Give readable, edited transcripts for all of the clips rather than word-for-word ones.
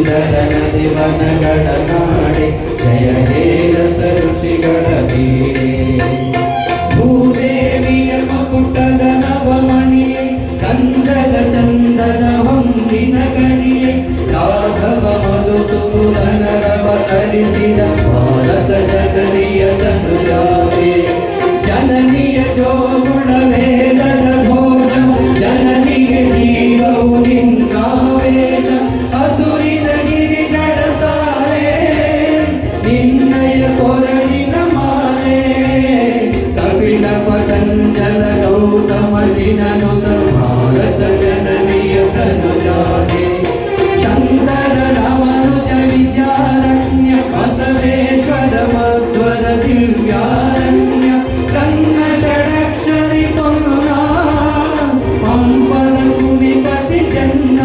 ಸುಂದರ ನದಿ ವನಗಳ ನಾಡೆ ಜಯ ಹೇ ರಸ ಋಷಿಗಳ ಬೀಡೆ ಭೂದೇವಿಯ ಮಕುಟದ ನವಮಣಿಯೇ ಗಂಧದ ಚಂದದ ಹೊಂದಿನ ಗಣಿಯೇ ರಾಘವ ಮಧುಸೂದನರವತರಿಸಿದ ಭಾರತ ಜನನಿಯ ತನುಜಾತೆ ಜನನಿಯ ಜೋಗುಳ ವೇದದ ಘೋಷ ಜನನಿಗೆ ಜೀವವು ನಿನ್ನಾವೇಶ ಹಸುರಿನ ಗಿರಿಗಳ ಸಾಲೆ ನಿನ್ನಯ ಕೊರಳಿನ ಮಾಲೆ ಕಪಿಲ ಪತಂಜಲ ಗೌತಮ ಜಿನನುತ ಭಾರತ ಜನನಿಯ ತನುಜಾತೆ ಚಂದನ ರಾಮನುಜ ವಿದ್ಯಾರಣ್ಯ ಬಸವೇಶ್ವರ ಮಧ್ವರ ದಿವ್ಯಾರಣ್ಯ ಕನ್ನ ಷಡಕ್ಷರಿ ಪೊನ್ನ ಪಂಪಲ ಕುಮಿಪತಿ ಜನ್ನ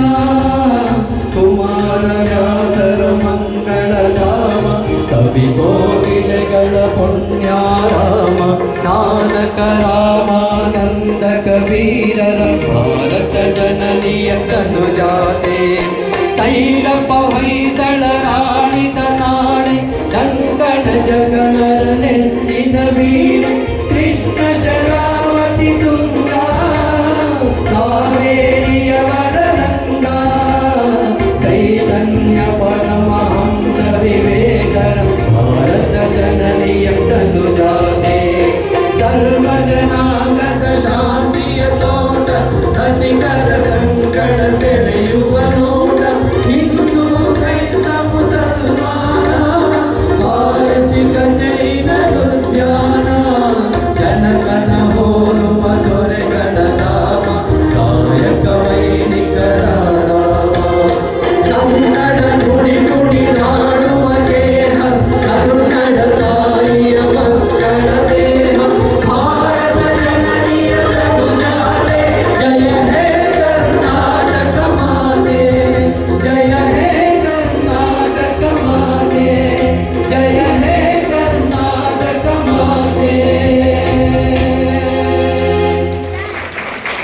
ಕುಮಾರ ವ್ಯಾಸರ ಮಂಗಳ ಧಾಮ ಕವಿ ಕೋಗಿಲೆಗಳ ಪುಣ್ಯಾರಾಮ ನಾನಕ ರಾಮಾನಂದ ಕಬೀರರ ಭಾರತ ಜನನಿಯ ತನುಜಾತೆ ತೈಲಪ ಹೊಯ್ಸಳ ರಾಣಿದ ನಾಡೆ ಕಂಕಣ ಜಗಣರ ನೆಚ್ಚಿನ ವೀಣೆ ಕೃಷ್ಣ ಶರಾವತಿ ತುಂಗ ಕಾವೇರಿಯವರ ರಂಗ ಚೈತನ್ಯ